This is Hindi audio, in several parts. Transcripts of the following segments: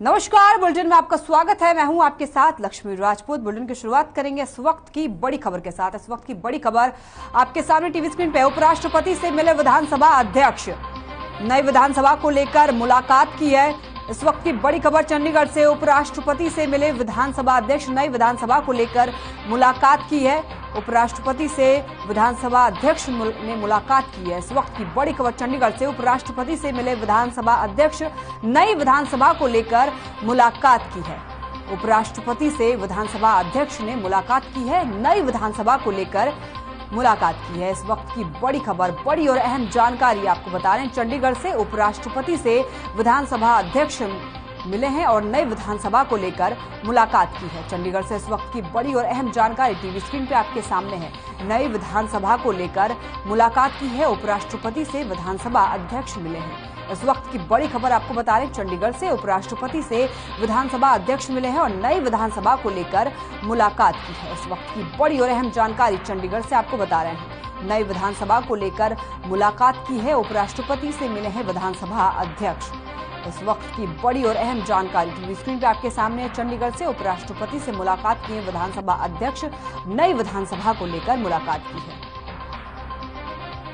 नमस्कार, बुलेटिन में आपका स्वागत है। मैं हूं आपके साथ लक्ष्मी राजपूत। बुलेटिन की शुरुआत करेंगे इस वक्त की बड़ी खबर के साथ। इस वक्त की बड़ी खबर आपके सामने टीवी स्क्रीन पे। उपराष्ट्रपति से मिले विधानसभा अध्यक्ष, नई विधानसभा को लेकर मुलाकात की है। इस वक्त की बड़ी खबर चंडीगढ़ से। उपराष्ट्रपति से मिले विधानसभा अध्यक्ष, नई विधानसभा को लेकर मुलाकात की है। उपराष्ट्रपति से विधानसभा अध्यक्ष ने मुलाकात की है। इस वक्त की बड़ी खबर चंडीगढ़ से। उपराष्ट्रपति से मिले विधानसभा अध्यक्ष, नई विधानसभा को लेकर मुलाकात की है। उपराष्ट्रपति से विधानसभा अध्यक्ष ने मुलाकात की है, नई विधानसभा को लेकर मुलाकात की है। इस वक्त की बड़ी खबर, बड़ी और अहम जानकारी आपको बता रहे हैं चंडीगढ़ से। उपराष्ट्रपति से विधानसभा अध्यक्ष मिले हैं और नई विधानसभा को लेकर मुलाकात की है। चंडीगढ़ से इस वक्त की बड़ी और अहम जानकारी टीवी स्क्रीन पे आपके सामने है। नई विधानसभा को लेकर मुलाकात की है। उपराष्ट्रपति से विधानसभा अध्यक्ष मिले हैं। इस वक्त की बड़ी खबर आपको बता रहे हैं चंडीगढ़ से। उपराष्ट्रपति से विधानसभा अध्यक्ष मिले हैं और नई विधानसभा को लेकर मुलाकात की है। इस वक्त की बड़ी और अहम जानकारी चंडीगढ़ से आपको बता रहे हैं। नई विधानसभा को लेकर मुलाकात की है। उपराष्ट्रपति से मिले हैं विधानसभा अध्यक्ष। इस वक्त की बड़ी और अहम जानकारी टीवी स्क्रीन पर आपके सामने। चंडीगढ़ से उपराष्ट्रपति से मुलाकात की है विधानसभा अध्यक्ष, नई विधानसभा को लेकर मुलाकात की है।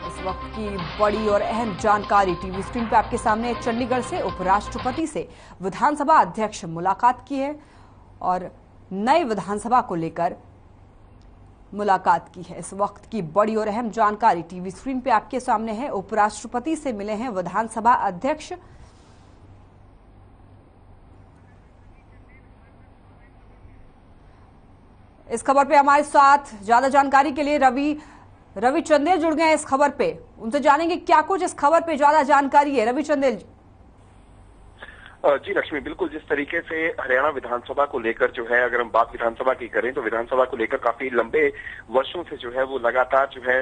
इस वक्त की बड़ी और अहम जानकारी टीवी स्क्रीन पर आपके सामने। चंडीगढ़ से उपराष्ट्रपति से विधानसभा अध्यक्ष मुलाकात की है और नई विधानसभा को लेकर मुलाकात की है। इस वक्त की बड़ी और अहम जानकारी टीवी स्क्रीन पे आपके सामने है। उपराष्ट्रपति से मिले हैं विधानसभा अध्यक्ष। इस खबर पे हमारे साथ ज्यादा जानकारी के लिए रवि चंदेल जुड़ गए हैं इस खबर पे। उनसे जानेंगे क्या कुछ इस खबर पे ज्यादा जानकारी है। रवि चंदेल जी लक्ष्मी, बिल्कुल जिस तरीके से हरियाणा विधानसभा को लेकर जो है, अगर हम बात विधानसभा की करें तो विधानसभा को लेकर काफी लंबे वर्षों से जो है वो लगातार जो है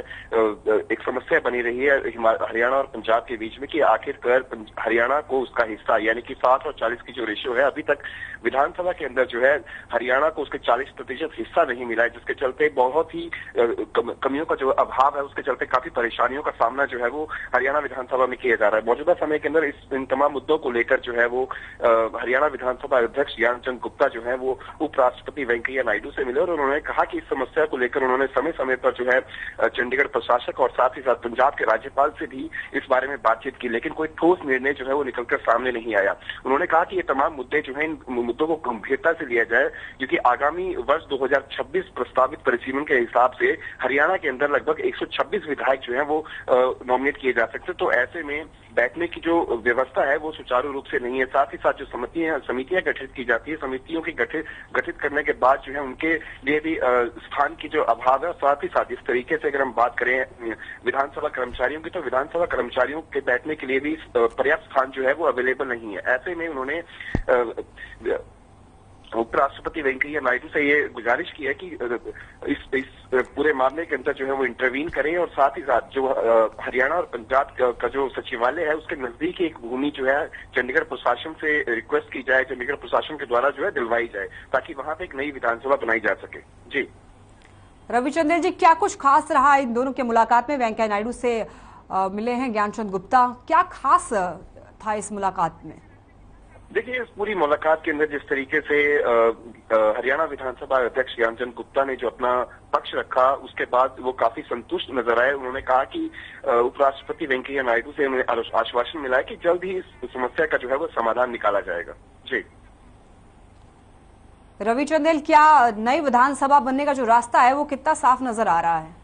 एक समस्या बनी रही है हरियाणा और पंजाब के बीच में कि आखिरकार हरियाणा को उसका हिस्सा यानी कि 60 और 40 की जो रेशियो है, अभी तक विधानसभा के अंदर जो है हरियाणा को उसके 40% हिस्सा नहीं मिला है, जिसके चलते बहुत ही कमियों का जो अभाव है उसके चलते काफी परेशानियों का सामना जो है वो हरियाणा विधानसभा में किया जा रहा है। मौजूदा समय के अंदर इन तमाम मुद्दों को लेकर जो है वो हरियाणा विधानसभा अध्यक्ष ज्ञानचंद गुप्ता जो है वो उपराष्ट्रपति वेंकैया नायडू से मिले और उन्होंने कहा कि इस समस्या को लेकर उन्होंने समय समय पर जो है चंडीगढ़ प्रशासक और साथ ही साथ पंजाब के राज्यपाल से भी इस बारे में बातचीत की, लेकिन कोई ठोस निर्णय जो है वो निकलकर सामने नहीं आया। उन्होंने कहा कि ये तमाम मुद्दे जो है इन मुद्दों को गंभीरता से लिया जाए, क्योंकि आगामी वर्ष 2026 प्रस्तावित परिसीमन के हिसाब से हरियाणा के अंदर लगभग 126 विधायक जो है वो नॉमिनेट किए जा सकते। तो ऐसे में बैठने की जो व्यवस्था है वो सुचारू रूप से नहीं है। साथ ही साथ जो समितियां गठित की जाती है, समितियों की गठित करने के बाद जो है उनके लिए भी स्थान की जो अभाव है। साथ ही साथ इस तरीके से अगर हम बात करें विधानसभा कर्मचारियों की, तो विधानसभा कर्मचारियों के बैठने के लिए भी पर्याप्त स्थान जो है वो अवेलेबल नहीं है। ऐसे में उन्होंने उपराष्ट्रपति वेंकैया नायडू से ये गुजारिश की है कि इस पूरे मामले के अंदर जो है वो इंटरवीन करें और साथ ही साथ जो हरियाणा और पंजाब का जो सचिवालय है उसके नजदीक एक भूमि जो है चंडीगढ़ प्रशासन से रिक्वेस्ट की जाए, चंडीगढ़ प्रशासन के द्वारा जो है दिलवाई जाए, ताकि वहां पे एक नई विधानसभा बनाई जा सके। जी रविचंद्र जी, क्या कुछ खास रहा इन दोनों के मुलाकात में? वेंकैया नायडू से मिले हैं ज्ञानचंद गुप्ता, क्या खास था इस मुलाकात में? देखिए, इस पूरी मुलाकात के अंदर जिस तरीके से हरियाणा विधानसभा अध्यक्ष ज्ञानचंद गुप्ता ने जो अपना पक्ष रखा, उसके बाद वो काफी संतुष्ट नजर आए। उन्होंने कहा कि उपराष्ट्रपति वेंकैया नायडू से उन्हें आश्वासन मिला है कि जल्द ही इस समस्या का जो है वो समाधान निकाला जाएगा। जी रवि चंदेल, क्या नई विधानसभा बनने का जो रास्ता है वो कितना साफ नजर आ रहा है?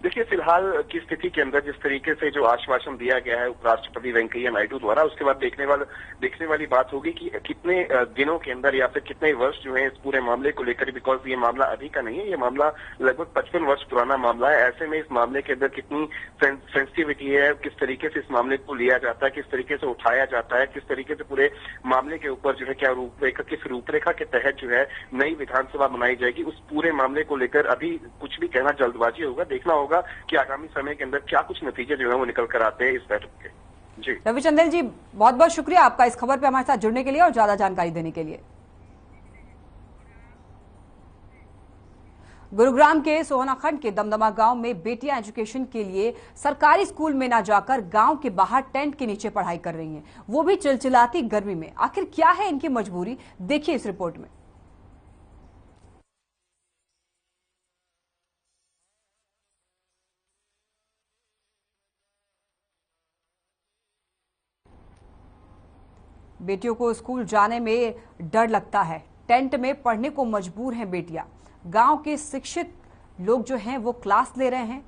देखिए, फिलहाल की स्थिति के अंदर जिस तरीके से जो आश्वासन दिया गया है उपराष्ट्रपति वेंकैया नायडू द्वारा, उसके बाद देखने वाली बात होगी कि कितने दिनों के अंदर या फिर कितने वर्ष जो है इस पूरे मामले को लेकर, बिकॉज ये मामला अभी का नहीं है, ये मामला लगभग 55 वर्ष पुराना मामला है। ऐसे में इस मामले के अंदर कितनी सेंसिटिविटी है, किस तरीके से इस मामले को लिया जाता है, किस तरीके से उठाया जाता है, किस तरीके से पूरे मामले के ऊपर जो है क्या किस रूपरेखा के तहत जो है नई विधानसभा बनाई जाएगी, उस पूरे मामले को लेकर अभी कुछ भी कहना जल्दबाजी होगा। देखना होगा कि आगामी समय के अंदर क्या कुछ नतीजे जो है वो निकल कर आते हैं इस बैठक के। जी रविचंद्र जी, बहुत बहुत शुक्रिया आपका इस खबर पे हमारे साथ जुड़ने के लिए और ज्यादा जानकारी देने के लिए। गुरुग्राम के सोहनाखंड के दमदमा गांव में बेटियां एजुकेशन के लिए सरकारी स्कूल में ना जाकर गांव के बाहर टेंट के नीचे पढ़ाई कर रही हैं, वो भी चिलचिलाती गर्मी में। आखिर क्या है इनकी मजबूरी, देखिए इस रिपोर्ट में। बेटियों को स्कूल जाने में डर लगता है, टेंट में पढ़ने को मजबूर हैं बेटियां। गांव के शिक्षित लोग जो हैं वो क्लास ले रहे हैं,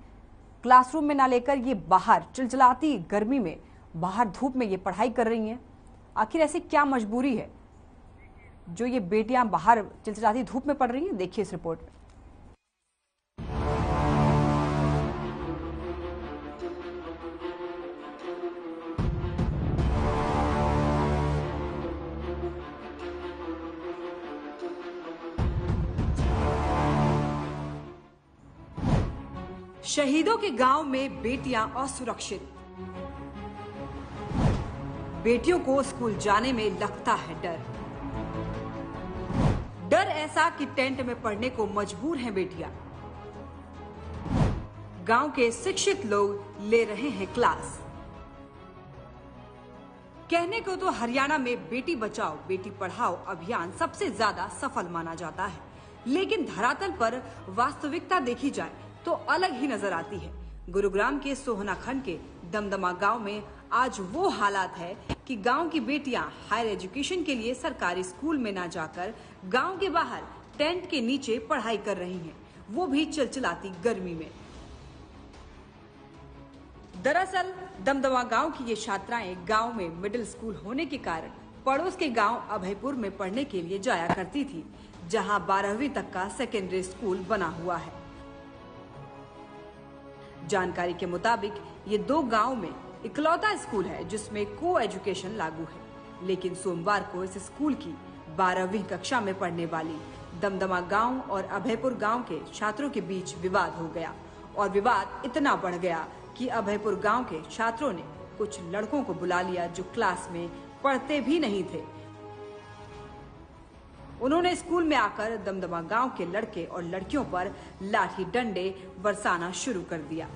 क्लासरूम में ना लेकर ये बाहर चिलचिलाती गर्मी में, बाहर धूप में ये पढ़ाई कर रही हैं। आखिर ऐसी क्या मजबूरी है जो ये बेटियां बाहर चिलचिलाती धूप में पढ़ रही हैं, देखिए इस रिपोर्ट में। शहीदों के गांव में बेटियां असुरक्षित। बेटियों को स्कूल जाने में लगता है डर। डर ऐसा कि टेंट में पढ़ने को मजबूर हैं बेटियां। गांव के शिक्षित लोग ले रहे हैं क्लास। कहने को तो हरियाणा में बेटी बचाओ बेटी पढ़ाओ अभियान सबसे ज्यादा सफल माना जाता है, लेकिन धरातल पर वास्तविकता देखी जाए तो अलग ही नजर आती है। गुरुग्राम के सोहनाखंड के दमदमा गांव में आज वो हालात है कि गांव की बेटियां हायर एजुकेशन के लिए सरकारी स्कूल में ना जाकर गांव के बाहर टेंट के नीचे पढ़ाई कर रही हैं, वो भी चिलचिलाती गर्मी में। दरअसल दमदमा गांव की ये छात्राएं गांव में मिडिल स्कूल होने के कारण पड़ोस के गांव अभयपुर में पढ़ने के लिए जाया करती थी, जहां 12वीं तक का सेकेंडरी स्कूल बना हुआ है। जानकारी के मुताबिक ये दो गांव में इकलौता स्कूल है जिसमें को एजुकेशन लागू है, लेकिन सोमवार को इस स्कूल की 12वीं कक्षा में पढ़ने वाली दमदमा गांव और अभयपुर गांव के छात्रों के बीच विवाद हो गया और विवाद इतना बढ़ गया कि अभयपुर गांव के छात्रों ने कुछ लड़कों को बुला लिया जो क्लास में पढ़ते भी नहीं थे। उन्होंने स्कूल में आकर दमदमा गांव के लड़के और लड़कियों पर लाठी डंडे बरसाना शुरू कर दिया।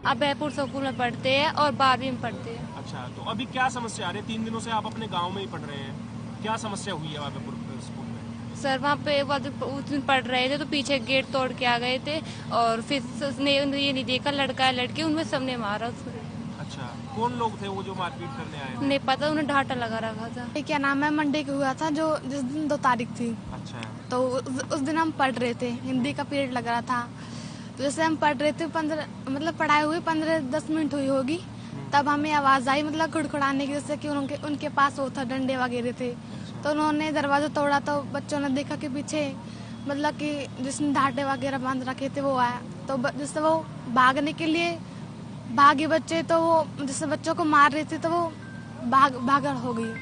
अभयपुर स्कूल में पढ़ते हैं और 12वीं में पढ़ते हैं। अच्छा, तो अभी क्या समस्या आ रही है? 3 दिनों से आप अपने गांव में ही पढ़ रहे हैं, क्या समस्या हुई है अभयपुर स्कूल में? सर वहाँ पे उस दिन पढ़ रहे थे तो पीछे गेट तोड़ के आ गए थे और फिर उसने ये नहीं देखा लड़का है लड़की, उनमें सबने मारा उसको। अच्छा, कौन लोग थे वो जो मारपीट करने आए? नहीं पता, उन्हें ढाटा लगा रखा था। क्या नाम है, मंडे को हुआ था जो जिस दिन 2 तारीख थी। अच्छा, तो उस दिन हम पढ़ रहे थे, हिंदी का पीरियड लग रहा था। तो जैसे हम पढ़ रहे थे 15 मतलब पढ़ाई हुई 15-10 मिनट हुई होगी, तब हमें आवाज आई मतलब खुड़खुड़ाने की, जैसे कि उनके पास वो था डंडे वगैरह थे। तो उन्होंने दरवाजा तोड़ा तो बच्चों ने देखा कि पीछे मतलब कि जिसने ढाटे वगैरह बांध रखे थे वो आया। तो जिससे वो भागने के लिए भागे बच्चे, तो वो जिससे बच्चों को मार रहे थे तो वो भागड़ हो गई।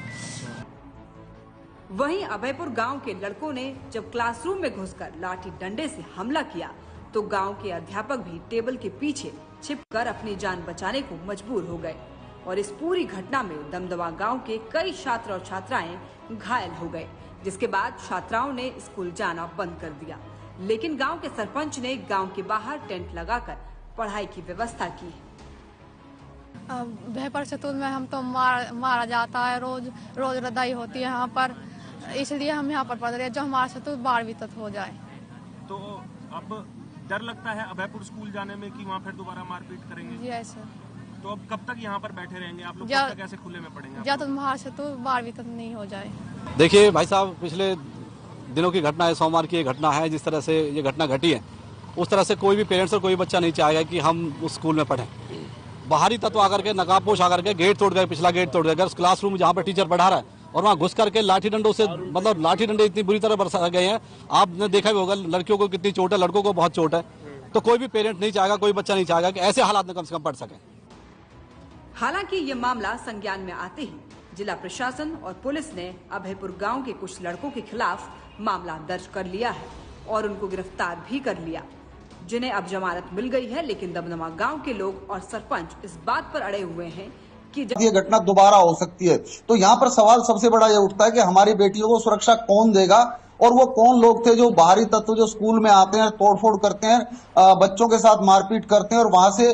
वहीं अभयपुर गांव के लड़कों ने जब क्लासरूम में घुसकर लाठी डंडे से हमला किया तो गांव के अध्यापक भी टेबल के पीछे छिपकर अपनी जान बचाने को मजबूर हो गए और इस पूरी घटना में दमदमा गांव के कई छात्र और छात्राएं घायल हो गए, जिसके बाद छात्राओं ने स्कूल जाना बंद कर दिया। लेकिन गांव के सरपंच ने गांव के बाहर टेंट लगाकर पढ़ाई की व्यवस्था की। भयपर चतुर में हम तो मारा जाता है, रोज रदाई होती है यहाँ पर, इसलिए हम यहाँ पर पढ़ रहे हैं जो हमारा चतुर 12वीं तक हो जाए। तो अब डर लगता है अभयपुर स्कूल जाने में कि वहाँ फिर दोबारा मारपीट करेंगे? जी सर। तो अब कब तक यहाँ पर बैठे रहेंगे आप लोग? कब तक ऐसे खुले में पढ़ेंगे? जब तक हमारा चतुर 12वीं तक नहीं हो जाए। देखिए भाई साहब, पिछले दिनों की घटना है, सोमवार की घटना है। जिस तरह से ये घटना घटी है उस तरह से कोई भी पेरेंट्स और कोई बच्चा नहीं चाहेगा कि हम उस स्कूल में पढ़ें। बाहरी तत्व आकर के नकाबपोश आकर के गेट तोड़ गए, पिछला गेट तोड़ गए। अगर क्लासरूम जहाँ पर टीचर पढ़ा रहा है और वहाँ घुस करके लाठी डंडों से मतलब लाठी डंडे इतनी बुरी तरह बरसा गए हैं, आपने देखा भी होगा लड़कियों को कितनी चोट है, लड़कों को बहुत चोट है। तो कोई भी पेरेंट नहीं चाहेगा, कोई बच्चा नहीं चाहेगा कि ऐसे हालात में कम से कम पढ़ सके। हालांकि ये मामला संज्ञान में आते ही जिला प्रशासन और पुलिस ने अभयपुर गांव के कुछ लड़कों के खिलाफ मामला दर्ज कर लिया है और उनको गिरफ्तार भी कर लिया, जिन्हें अब जमानत मिल गई है। लेकिन दमदमा गांव के लोग और सरपंच इस बात पर अड़े हुए हैं कि ये घटना दोबारा हो सकती है। तो यहाँ पर सवाल सबसे बड़ा ये उठता है कि हमारी बेटियों को सुरक्षा कौन देगा और वो कौन लोग थे जो बाहरी तत्व जो स्कूल में आते हैं, तोड़फोड़ करते हैं, बच्चों के साथ मारपीट करते हैं और वहां से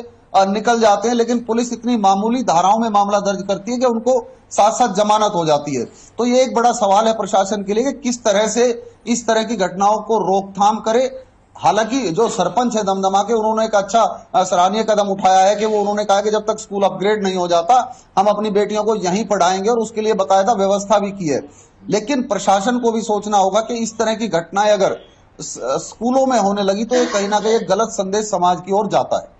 निकल जाते हैं। लेकिन पुलिस इतनी मामूली धाराओं में मामला दर्ज करती है कि उनको साथ साथ जमानत हो जाती है। तो ये एक बड़ा सवाल है प्रशासन के लिए कि किस तरह से इस तरह की घटनाओं को रोकथाम करे। हालांकि जो सरपंच है दमदमा के, उन्होंने एक अच्छा सराहनीय कदम उठाया है कि वो उन्होंने कहा कि जब तक स्कूल अपग्रेड नहीं हो जाता हम अपनी बेटियों को यहीं पढ़ाएंगे, और उसके लिए बाकायदा व्यवस्था भी की है। लेकिन प्रशासन को भी सोचना होगा कि इस तरह की घटनाएं अगर स्कूलों में होने लगी तो ये कहीं ना कहीं एक गलत संदेश समाज की ओर जाता है।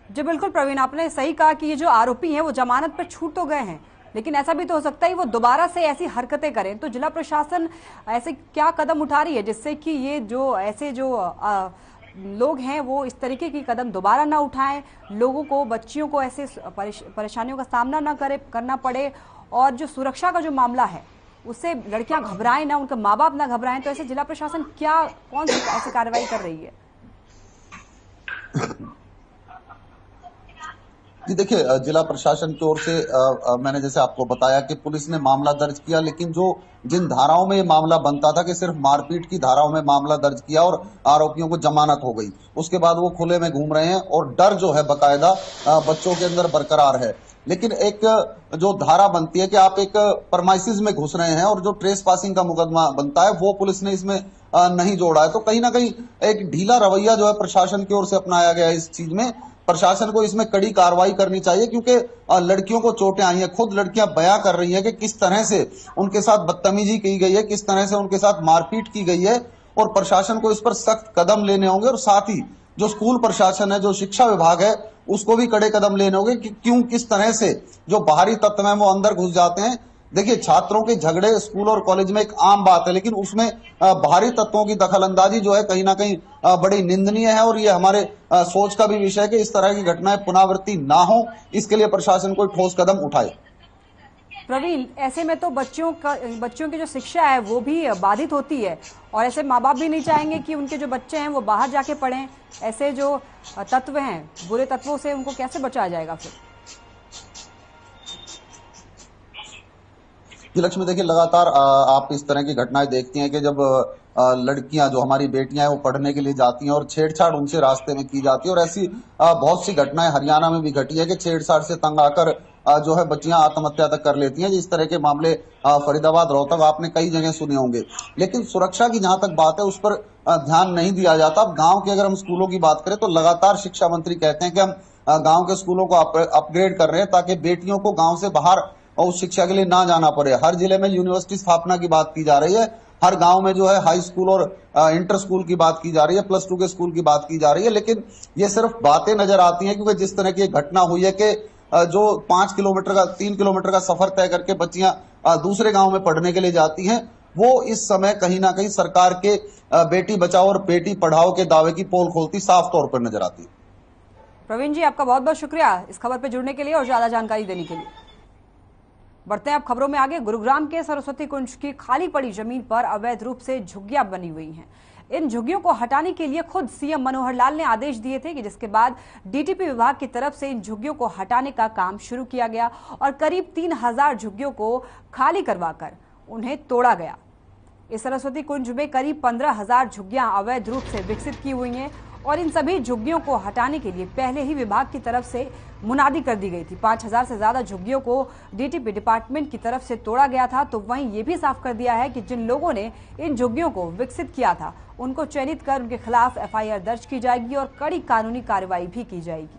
जी बिल्कुल प्रवीण, आपने सही कहा कि ये जो आरोपी हैं वो जमानत पर छूट तो गए हैं, लेकिन ऐसा भी तो हो सकता है वो दोबारा से ऐसी हरकतें करें। तो जिला प्रशासन ऐसे क्या कदम उठा रही है जिससे कि ये जो ऐसे जो लोग हैं वो इस तरीके की कदम दोबारा ना उठाएं, लोगों को, बच्चियों को ऐसे परेशानियों का सामना ना करना पड़े, और जो सुरक्षा का जो मामला है उससे लड़कियां घबराएं ना, उनके माँ बाप ना घबराएं। तो ऐसे जिला प्रशासन कौन सी ऐसी कार्रवाई कर रही है? जी देखिए, जिला प्रशासन की ओर से मैंने जैसे आपको बताया कि पुलिस ने मामला दर्ज किया, लेकिन जिन धाराओं में ये मामला बनता था कि सिर्फ मारपीट की धाराओं में मामला दर्ज किया और आरोपियों को जमानत हो गई, उसके बाद वो खुले में घूम रहे हैं और डर जो है बकायदा बच्चों के अंदर बरकरार है। लेकिन एक जो धारा बनती है कि आप एक परमाइसिस में घुस रहे हैं और जो ट्रेस पासिंग का मुकदमा बनता है वो पुलिस ने इसमें नहीं जोड़ा है। तो कहीं ना कहीं एक ढीला रवैया जो है प्रशासन की ओर से अपनाया गया है इस चीज में। प्रशासन को इसमें कड़ी कार्रवाई करनी चाहिए, क्योंकि लड़कियों को चोटें आई हैं। खुद लड़कियां बयां कर रही हैं कि किस तरह से उनके साथ बदतमीजी की गई है, किस तरह से उनके साथ मारपीट की गई है, और प्रशासन को इस पर सख्त कदम लेने होंगे। और साथ ही जो स्कूल प्रशासन है, जो शिक्षा विभाग है, उसको भी कड़े कदम लेने होंगे कि क्यों, किस तरह से जो बाहरी तत्व हैं वो अंदर घुस जाते हैं। देखिए, छात्रों के झगड़े स्कूल और कॉलेज में एक आम बात है, लेकिन उसमें बाहरी तत्वों की दखलंदाजी जो है कहीं ना कहीं बड़ी निंदनीय है। और ये हमारे सोच का भी विषय है कि इस तरह की घटनाएं पुनरावृत्ति ना हो, इसके लिए प्रशासन कोई ठोस कदम उठाए। प्रवीण, ऐसे में तो बच्चों की जो शिक्षा है वो भी बाधित होती है, और ऐसे माँ बाप भी नहीं चाहेंगे कि उनके जो बच्चे हैं वो बाहर जाके पढ़ें। ऐसे जो तत्व हैं, बुरे तत्वों से उनको कैसे बचाया जाएगा फिर? जी लक्ष्मी, देखिए लगातार आप इस तरह की घटनाएं देखती हैं कि जब लड़कियां, जो हमारी बेटियां हैं, वो पढ़ने के लिए जाती हैं और छेड़छाड़ उनसे रास्ते में की जाती है। और ऐसी बहुत सी घटनाएं हरियाणा में भी घटी है कि छेड़छाड़ से तंग आकर जो है बच्चियां आत्महत्या तक कर लेती हैं। इस तरह के मामले फरीदाबाद, रोहतक आपने कई जगह सुने होंगे। लेकिन सुरक्षा की जहां तक बात है उस पर ध्यान नहीं दिया जाता। अब गाँव के अगर हम स्कूलों की बात करें तो लगातार शिक्षा मंत्री कहते हैं कि हम गाँव के स्कूलों को अपग्रेड कर रहे हैं ताकि बेटियों को गाँव से बाहर और उस शिक्षा के लिए ना जाना पड़े। हर जिले में यूनिवर्सिटी स्थापना की बात की जा रही है, हर गांव में जो है हाई स्कूल और इंटर स्कूल की बात की जा रही है, +2 के स्कूल की बात की जा रही है। लेकिन ये सिर्फ बातें नजर आती हैं, क्योंकि जिस तरह की घटना हुई है कि जो 3 किलोमीटर का सफर तय करके बच्चियां दूसरे गांव में पढ़ने के लिए जाती हैं, वो इस समय कहीं ना कहीं सरकार के बेटी बचाओ और बेटी पढ़ाओ के दावे की पोल खोलती साफ तौर पर नजर आती है। प्रवीण जी, आपका बहुत बहुत शुक्रिया इस खबर पर जुड़ने के लिए और ज्यादा जानकारी देने के लिए। बढ़ते हैं अब खबरों में आगे। गुरुग्राम के सरस्वती कुंज की खाली पड़ी जमीन पर अवैध रूप से झुग्गियां बनी हुई हैं। इन झुग्गियों को हटाने के लिए खुद सीएम मनोहर लाल ने आदेश दिए थे, कि जिसके बाद डीटीपी विभाग की तरफ से इन झुग्गियों को हटाने का काम शुरू किया गया और करीब 3000 झुग्गियों को खाली करवाकर उन्हें तोड़ा गया। इस सरस्वती कुंज में करीब 15000 झुग्गियां अवैध रूप से विकसित की हुई हैं और इन सभी झुग्गियों को हटाने के लिए पहले ही विभाग की तरफ से मुनादी कर दी गई थी। 5000 से ज्यादा झुग्गियों को डीटीपी डिपार्टमेंट की तरफ से तोड़ा गया था। तो वहीं ये भी साफ कर दिया है कि जिन लोगों ने इन झुग्गियों को विकसित किया था उनको चयनित कर उनके खिलाफ एफआईआर दर्ज की जाएगी और कड़ी कानूनी कार्रवाई भी की जाएगी।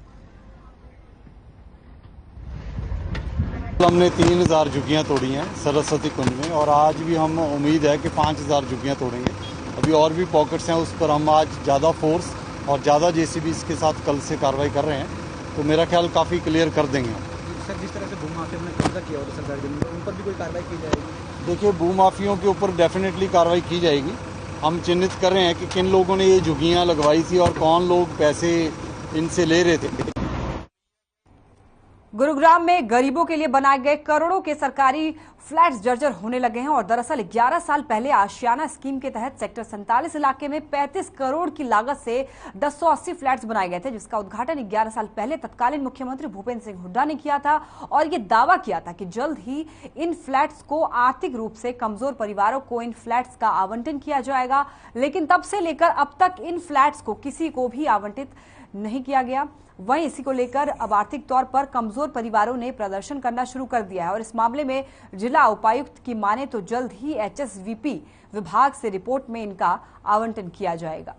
हमने 3000 झुग्गियां तोड़ी हैं सरस्वती कुंज में, और आज भी हम उम्मीद है कि 5000 झुग्गियां तोड़ेंगे। अभी और भी पॉकेट्स हैं, उस पर हम आज ज़्यादा फोर्स और ज़्यादा जेसीबी इसके साथ कल से कार्रवाई कर रहे हैं, तो मेरा ख्याल काफ़ी क्लियर कर देंगे। सर, जिस तरह से भूमाफिया ने कब्जा किया और सरकारी जमीन पर, उन पर भी कोई कार्रवाई की जाएगी? देखिए, भूमाफियों के ऊपर डेफिनेटली कार्रवाई की जाएगी। हम चिन्हित कर रहे हैं कि किन लोगों ने ये झुग्गियाँ लगवाई थी और कौन लोग पैसे इनसे ले रहे थे। गुरुग्राम में गरीबों के लिए बनाए गए करोड़ों के सरकारी फ्लैट्स जर्जर होने लगे हैं और दरअसल 11 साल पहले आशियाना स्कीम के तहत सेक्टर 47 इलाके में 35 करोड़ की लागत से 1080 फ्लैट्स बनाए गए थे, जिसका उद्घाटन 11 साल पहले तत्कालीन मुख्यमंत्री भूपेंद्र सिंह हुड्डा ने किया था और ये दावा किया था कि जल्द ही इन फ्लैट्स को आर्थिक रूप से कमजोर परिवारों को इन फ्लैट्स का आवंटन किया जाएगा। लेकिन तब से लेकर अब तक इन फ्लैट्स को किसी को भी आवंटित नहीं किया गया। वहीं इसी को लेकर अब आर्थिक तौर पर कमजोर परिवारों ने प्रदर्शन करना शुरू कर दिया है और इस मामले में जिला उपायुक्त की माने तो जल्द ही HSVP विभाग से रिपोर्ट में इनका आवंटन किया जाएगा।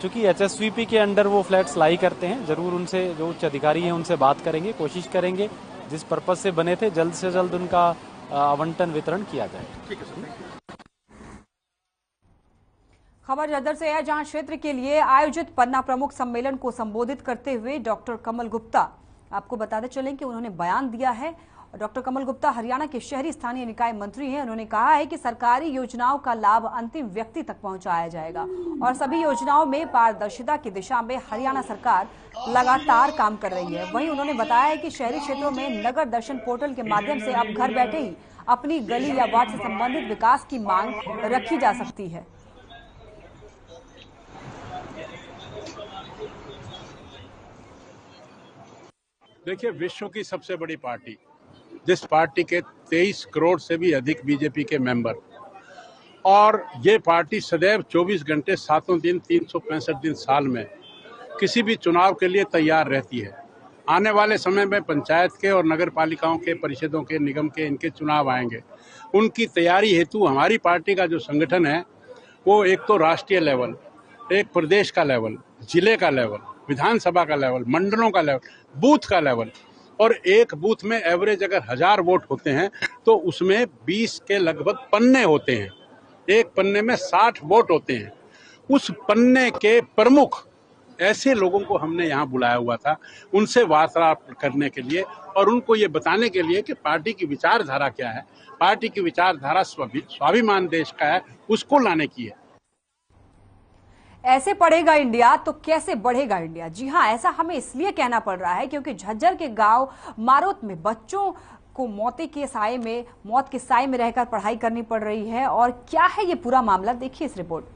चूंकि HSVP के अंडर वो फ्लैट्स लाई करते हैं, जरूर उनसे जो उच्च अधिकारी हैं उनसे बात करेंगे, कोशिश करेंगे जिस पर्पज से बने थे जल्द से जल्द उनका आवंटन वितरण किया जाए। ठीक है। खबर जर्जर से है, जहां क्षेत्र के लिए आयोजित पन्ना प्रमुख सम्मेलन को संबोधित करते हुए डॉक्टर कमल गुप्ता, आपको बताते चलें कि उन्होंने बयान दिया है। डॉक्टर कमल गुप्ता हरियाणा के शहरी स्थानीय निकाय मंत्री हैं। उन्होंने कहा है कि सरकारी योजनाओं का लाभ अंतिम व्यक्ति तक पहुंचाया जाएगा और सभी योजनाओं में पारदर्शिता की दिशा में हरियाणा सरकार लगातार काम कर रही है। वहीं उन्होंने बताया है कि शहरी क्षेत्रों में नगर दर्शन पोर्टल के माध्यम से अब घर बैठे ही अपनी गली या वार्ड से संबंधित विकास की मांग रखी जा सकती है। देखिए, विश्व की सबसे बड़ी पार्टी, जिस पार्टी के 23 करोड़ से भी अधिक बीजेपी के मेंबर, और ये पार्टी सदैव 24 घंटे 7 दिन 365 दिन साल में किसी भी चुनाव के लिए तैयार रहती है। आने वाले समय में पंचायत के और नगर पालिकाओं के, परिषदों के, निगम के इनके चुनाव आएंगे। उनकी तैयारी हेतु हमारी पार्टी का जो संगठन है वो एक तो राष्ट्रीय लेवल, एक प्रदेश का लेवल, जिले का लेवल, विधानसभा का लेवल, मंडलों का लेवल, बूथ का लेवल, और एक बूथ में एवरेज अगर 1000 वोट होते हैं तो उसमें 20 के लगभग पन्ने होते हैं। एक पन्ने में 60 वोट होते हैं। उस पन्ने के प्रमुख ऐसे लोगों को हमने यहाँ बुलाया हुआ था, उनसे वार्तालाप करने के लिए और उनको ये बताने के लिए कि पार्टी की विचारधारा क्या है। पार्टी की विचारधारा स्वाभिमान देश का है, उसको लाने की है। ऐसे पढ़ेगा इंडिया तो कैसे बढ़ेगा इंडिया। जी हां, ऐसा हमें इसलिए कहना पड़ रहा है क्योंकि झज्जर के गांव मारोत में बच्चों को मौत के साए में रहकर पढ़ाई करनी पड़ रही है। और क्या है ये पूरा मामला, देखिए इस रिपोर्ट में।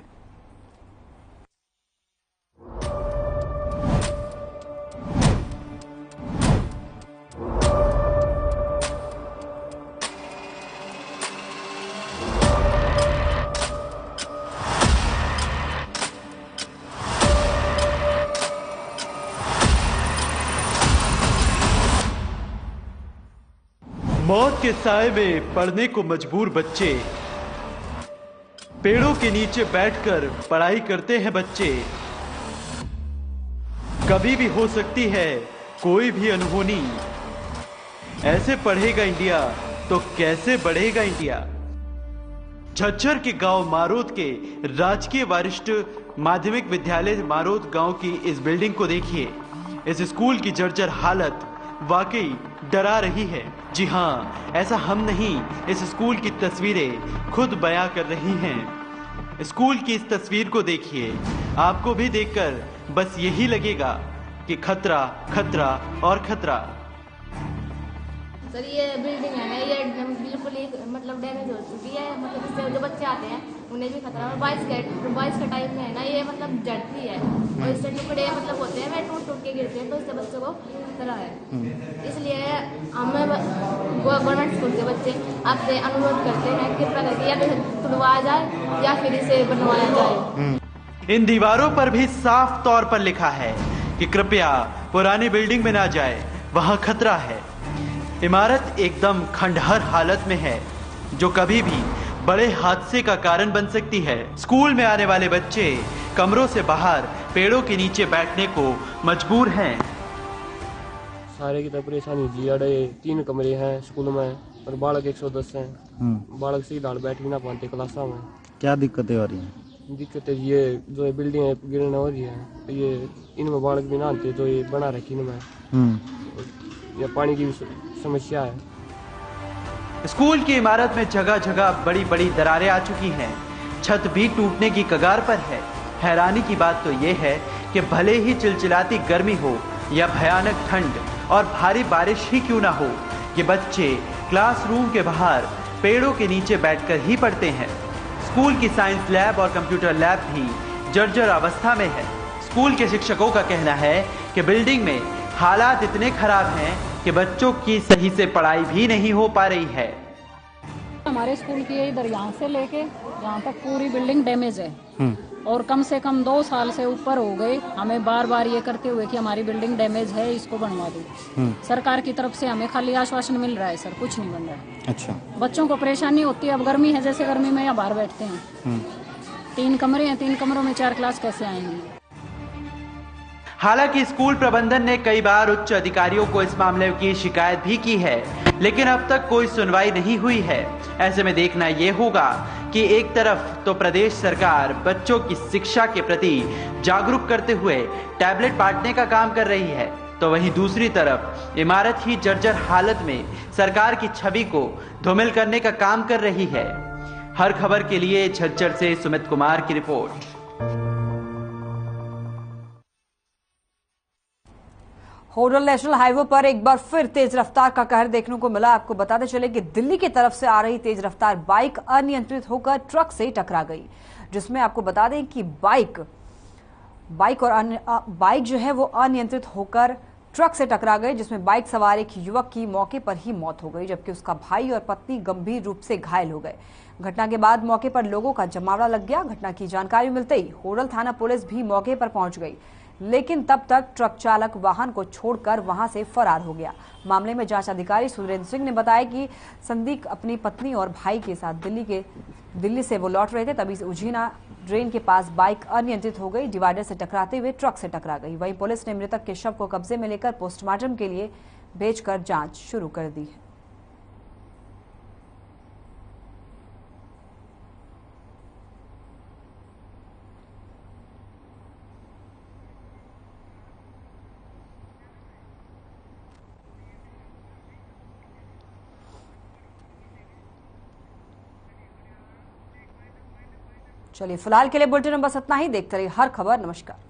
मौत के साए में पढ़ने को मजबूर बच्चे, पेड़ों के नीचे बैठकर पढ़ाई करते हैं बच्चे। कभी भी हो सकती है कोई भी अनहोनी, ऐसे पढ़ेगा इंडिया तो कैसे बढ़ेगा इंडिया। झज्जर के गांव मारोत के राजकीय वरिष्ठ माध्यमिक विद्यालय मारोत गांव की इस बिल्डिंग को देखिए। इस स्कूल की जर्जर हालत वाकई डरा रही है। जी हाँ, ऐसा हम नहीं, इस स्कूल की तस्वीरें खुद बयां कर रही हैं। स्कूल की इस तस्वीर को देखिए, आपको भी देखकर बस यही लगेगा कि खतरा, खतरा और खतरा। सर, ये बिल्डिंग है ना, ये बिल्कुल ही मतलब डैमेज हो चुकी है। मतलब इससे जो बच्चे आते हैं उन्हें भी खतरा है। बारिश का टाइम में है ना, ये मतलब जड़ती है और इससे टुकड़े मतलब होते हैं, वे टूट टूट के गिरते हैं, तो इससे बच्चों को खतरा है। इसलिए हम गवर्नमेंट स्कूल के बच्चे आपसे अनुरोध करते हैं कृपया करके या तो तुड़वाया जाए या फिर इसे बनवाया जाए। इन दीवारों पर भी साफ तौर पर लिखा है कि कृपया पुरानी बिल्डिंग में ना जाए, वहां खतरा है। इमारत एकदम खंडहर हालत में है जो कभी भी बड़े हादसे का कारण बन सकती है। स्कूल में आने वाले बच्चे कमरों से बाहर पेड़ों के नीचे बैठने को मजबूर हैं। सारे की तो परेशानी जी, अड़े 3 कमरे हैं स्कूल में और बालक 110 हैं। बालक सीधा बैठ भी ना पाते क्लासा में। क्या दिक्कतें हो रही हैं? दिक्कतें ये जो ये बिल्डिंग है गिरना हो रही है, तो ये इनमें बालक भी ना आते, जो ये बना रखी इनमें, या पानी की समस्या है। स्कूल की इमारत में जगह जगह बड़ी बड़ी दरारें आ चुकी हैं। छत भी टूटने की कगार पर है। हैरानी की बात तो ये है कि भले ही चिलचिलाती गर्मी हो या भयानक ठंड और भारी बारिश ही क्यों ना हो, ये बच्चे क्लासरूम के बाहर पेड़ों के नीचे बैठकर ही पढ़ते हैं। स्कूल की साइंस लैब और कंप्यूटर लैब भी जर्जर अवस्था में है। स्कूल के शिक्षकों का कहना है कि बिल्डिंग में हालात इतने खराब हैं कि बच्चों की सही से पढ़ाई भी नहीं हो पा रही है। हमारे स्कूल की इधर यहाँ से लेके यहाँ तक पूरी बिल्डिंग डैमेज है और कम से कम 2 साल से ऊपर हो गए हमें बार बार ये करते हुए कि हमारी बिल्डिंग डैमेज है, इसको बनवा दो। सरकार की तरफ से हमें खाली आश्वासन मिल रहा है सर, कुछ नहीं बन रहा है। अच्छा, बच्चों को परेशानी होती है। अब गर्मी है, जैसे गर्मी में या बाहर बैठते हैं। 3 कमरे हैं, 3 कमरों में 4 क्लास कैसे आएंगे। हालांकि स्कूल प्रबंधन ने कई बार उच्च अधिकारियों को इस मामले की शिकायत भी की है, लेकिन अब तक कोई सुनवाई नहीं हुई है। ऐसे में देखना ये होगा कि एक तरफ तो प्रदेश सरकार बच्चों की शिक्षा के प्रति जागरूक करते हुए टैबलेट बांटने का काम कर रही है, तो वहीं दूसरी तरफ इमारत ही जर्जर हालत में सरकार की छवि को धूमिल करने का काम कर रही है। हर खबर के लिए झज्जर से सुमित कुमार की रिपोर्ट। होडल नेशनल हाईवे पर एक बार फिर तेज रफ्तार का कहर देखने को मिला। आपको बताते चले कि दिल्ली की तरफ से आ रही तेज रफ्तार बाइक अनियंत्रित होकर ट्रक से टकरा गई, जिसमें आपको बता दें कि बाइक जो है वो अनियंत्रित होकर ट्रक से टकरा गई, जिसमें बाइक सवार एक युवक की मौके पर ही मौत हो गई, जबकि उसका भाई और पत्नी गंभीर रूप से घायल हो गए। घटना के बाद मौके पर लोगों का जमावड़ा लग गया। घटना की जानकारी मिलते ही होडल थाना पुलिस भी मौके पर पहुंच गई, लेकिन तब तक ट्रक चालक वाहन को छोड़कर वहां से फरार हो गया। मामले में जांच अधिकारी सुरेंद्र सिंह ने बताया कि संदिग्ध अपनी पत्नी और भाई के साथ दिल्ली से वो लौट रहे थे, तभी उजीना ड्रेन के पास बाइक अनियंत्रित हो गई, डिवाइडर से टकराते हुए ट्रक से टकरा गई। वहीं पुलिस ने मृतक के शव को कब्जे में लेकर पोस्टमार्टम के लिए भेजकर जांच शुरू कर दी है। चलिए, फिलहाल के लिए बुलेटिन में बस इतना ही। देखते रहिए हर खबर। नमस्कार।